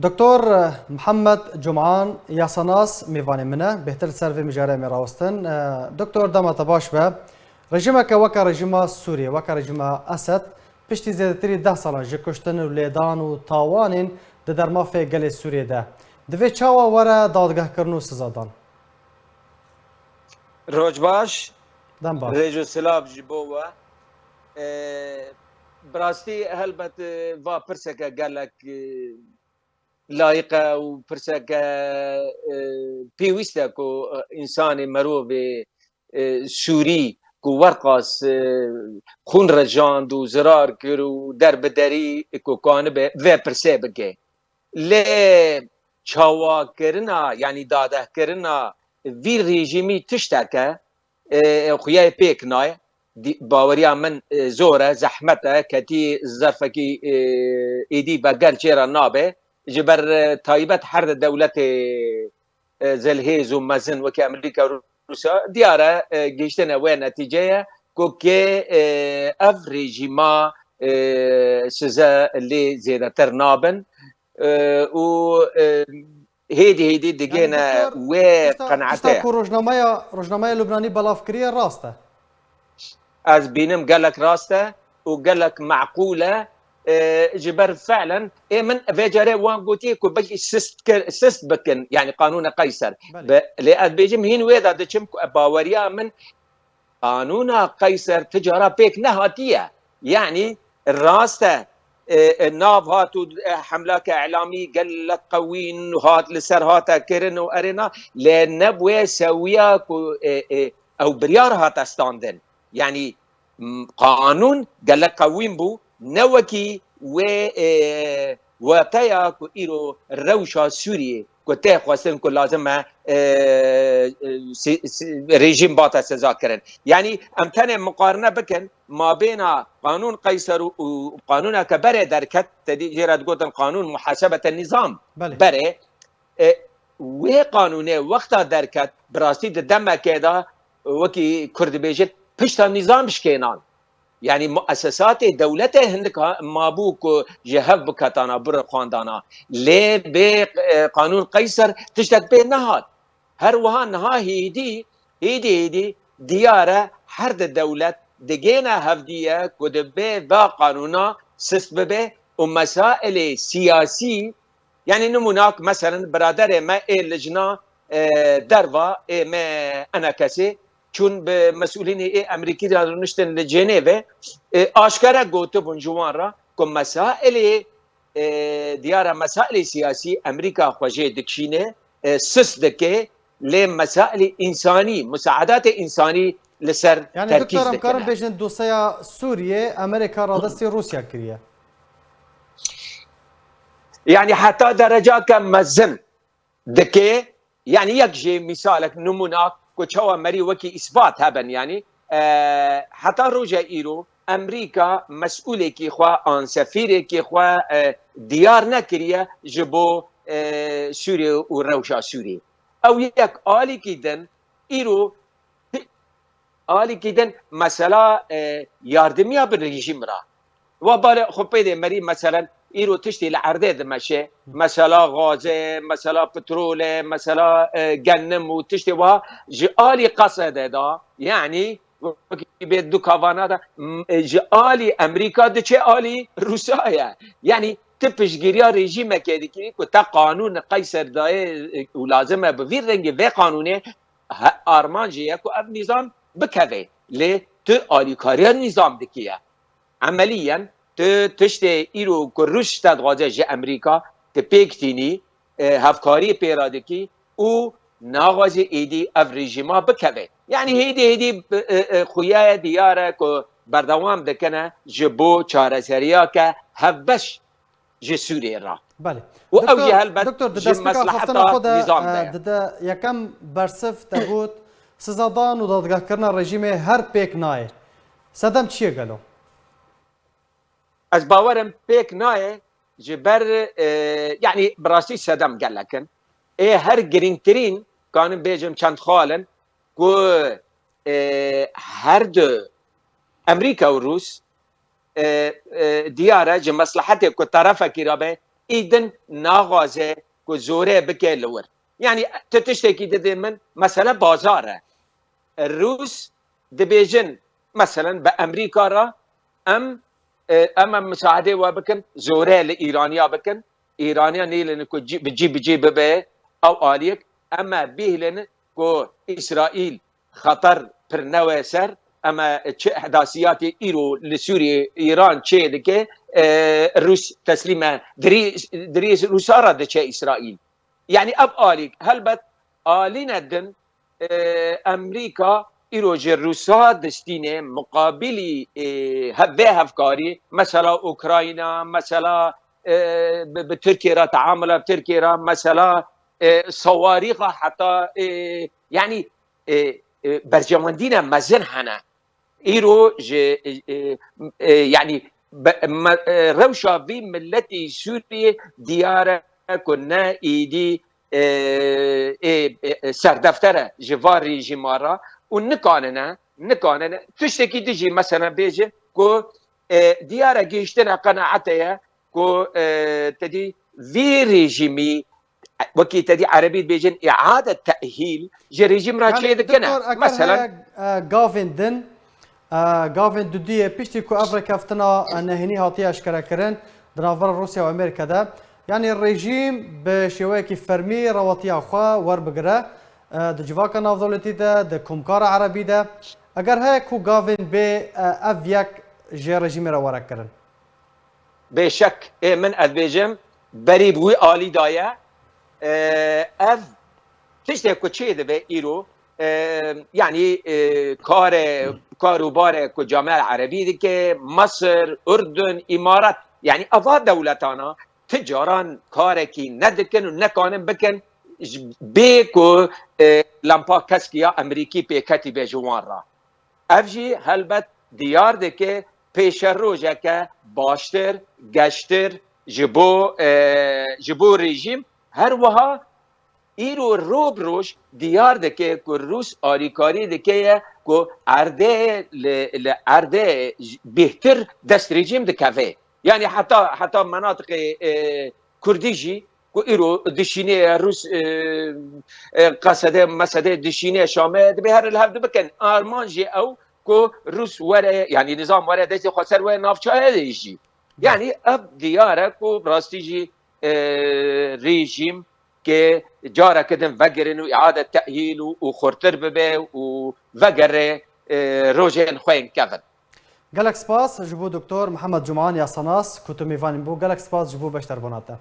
دکتۆر محەممەد جومعان یاسەناس میوانی منە بهتر سەرێ میژارە مێراوستن دکتۆر دەمەتە باش بە ڕژیمەکە وەکە ڕژیمە سووریە وەکە ڕژیمە ئەسد پشتی زیاتری 10 ساڵان ji کوشتن و لێدان و تاوانین di dermafê gelê Sûriyê de divê çawa were dadgehkirin û sizadan. Roj baş Dem baş. Rêj û silav ji bo we. Bi rastî helbet va pirseke gelek layiqe û pirseke pêwîst e ku însanê mirovê Sûrî ku werqas xûn rejand û zirar kir û derbiderî ku kanibe vê pirsê bike. Lê çawakirina yanî dadehkirina vî rejîmî tişteke xuyayê pêk naye. Baweriya min zor e, zehmet e, ketî zerfekî êdî veger çêra nabe ji ber taybet her de dewletê zelhêz û mezin wekî Amerîka û Rûsya diyar e gihiştina wê netîceye ku kê ev rejîma size lê zêdetir nabin û hêdî hêdî digêne wê qenaetê. Ku rojnameya Lubnanî belav kiriye rast e. Ez bînim gelek rast e û gelek meqûl e ji ber fe'len min vê carê wan gotiye ku belkî sist bikin yanî Qanûna Qeyser. Lê ez bêjim hîn wê de diçim ku baweriya min Qanûna Qeyser ti cara pêk nehatiye. Yanî rast e nav hat û hemlaka elamî gelek qewîn hat li ser hate kirin û erêna lê nebûye sewiya ku ew biryar hate standin. Yani qanûn gelek qewîn bû ne wekî wê weteya ku îro rewşa Sûriyê ku tê xwestin ku lazim e rejîm bata seza kirin. Yani em tenê miqarine bikin mabêna Qanûn Qeyser û qanûneke berê derket tedî jêra digotin qanûn muhasebete nîzam berê wê qanûnê wexta derket bi rastî di demekê de wekî Kurd dibêjin pişta nîzam bişkênan. Yani muessesatê dewletê hindik mabû ku ji hev biketana bir xwandana. Lê bê Qanûn Qeyser tiştek pê nehat. Her wiha niha hêdî diyar e her di dewlet digêne hevdîye ku dibe ve qanûna sist bibe û mesailê siyasî yani numunak mesela biraderê me ê lijna derva ê me enekesê çûn bi mesulînê ê Amerîkî de rûniştin li Cenêvê aşkere gotibûn ji wan re ku mesailê diyara mesailê siyasî Amerîka xwe jê dikişîne sist dike lê mesailê însanî musaedatê însanî li ser terkîz dikine. Yani karin bêjin dosyeya Sûriyê Amerîka radestê Rûsya kiriye. Yani heta derecaka mezin dike yani yek jê misalek numunak ku çawa merî wekî îsbat hebin yani heta roja îro Amerîka mes'ûlekî xwe an sefîrekî xwe diyar nekiriye ji bo Sûriye û rewşa Sûriyê. Ew yek alîkî din îro alîkî din mesela yardimiya bi rejîm ra. Wa balê xwe pêdê merî mesela îro tiştê li erdê dimeşe mesela gazê mesela petrolê mesela gennim û tiştê wiha ji alî qesedê da yanî bê du kavana da ji alî Amerîka diçe alî Rûsyaya. Yani ti piştgiriya rejîmekê dikirî ku te Qanûn Qeyser dayê û lazim e bi vî rengê vê qanûnê arman jê ye ku ev nîzam bikeve. Lê tu alîkariya nîzam dikiye. Emeliyen tu tiştê îro ku Rûs te dixwaze ji Amerîka tu pêk tînî hevkariyê pêra dikî û naxwazî êdî ev rejîma bikeve. Yani hêdî xuya diyar e ku berdewam dikine ji bo çareseriyake hevbeş ji Sûriyê ra. û ew jî helbet ji mesleheta nîzam de ye. Yekem bersiv te got sizadan û dadgehkirina rejîmê her pêk nayê. Sedem çi ye gelo? Ez bawerim pêk naye ji ber yani bi rastî sedem gelekin her girîngtirîn kanin bêjim çend xalin ku her du Amerîka û Rûs diyar e ji meslahetê ku terefekî rabe ایدن ناغازه که زوره بکه لور يعني تشتكي دي من مثلا بازاره الروس دبيجن مثلا بامريكا را اما مساعده وبكن زوره لايرانيا بكن ايرانيا نيلن كو بتجيب به او اليك اما بيهلن كو اسرائيل خطر برنوى سر اما احداثيات ايرو لسوريا ايران تشي دكه الروس تسليمه دريس روسارا دكه اسرائيل يعني اب اليك هلبت الينا دن امريكا ایروژ روسا دستینه مقابلی هفه هفکاری مثلا اوکراینا مثلا به ترکیه را تعامل بترکیه را مثلا صواريخ حتى يعني برجماندينا مازن هنا ايرو يعني روشا في ملتي سوريا ديارة كنا ايدي سردفتره جوار ريجيمارا ونكاننا تشتكي تجي مثلا بيجي كو ديارة جيشتنا قناعتها كو تدي في ريجيمي وكي تدي عربي بيجن إعادة تأهيل جي ريجيم راشي دكنا مثلا غافين دن غافين دودية بيشتي كو أفريكا فتنا نهني هاتي أشكرا كرن دنافر روسيا وأمريكا دا يعني الريجيم بشويكي فرمي رواتي أخوا وربقرا دجواكا ناف دولتي دا دكمكارا عربي دا اگر هيك كو غافين بي أفياك جي ريجيم روارا كرن بشك من البيجم بريبوي آلي دايا اف تشتي كو تشي دبي ايرو يعني كاروبار كو جامعة العربية دي كي مصر اردن امارات يعني افا دولتانا تجاران كاركي ندكن ونكانن بكن بيكو لامبا كاسكيا امريكي بيكاتي بجوان را افجي هلبت ديار دكي پیشر روزه که باشتر گشتر جبو رژیم هر وها ایرو روب روش دیار دکه که روس آریکاری دکه که ارده بهتر دست رژیم دکوه یعنی حتی مناطق کردیجی که ایرو دشینه روس قصده مسده دشینه شامه به هر الهفت بکن آرمانجی او کو روس وره يعني نظام وره دستی خسر و نافچه دیجی يعني اب دیاره کو براستیجی رژیم که جاره کدن وگرن و اعاده تأهیل و خورتر ببه و وگر روژن خوین کفن گلک سپاس جبو دکتور محمد جمعان یا سناس کتو میوانیم بو گلک سپاس جبو بشتر بناته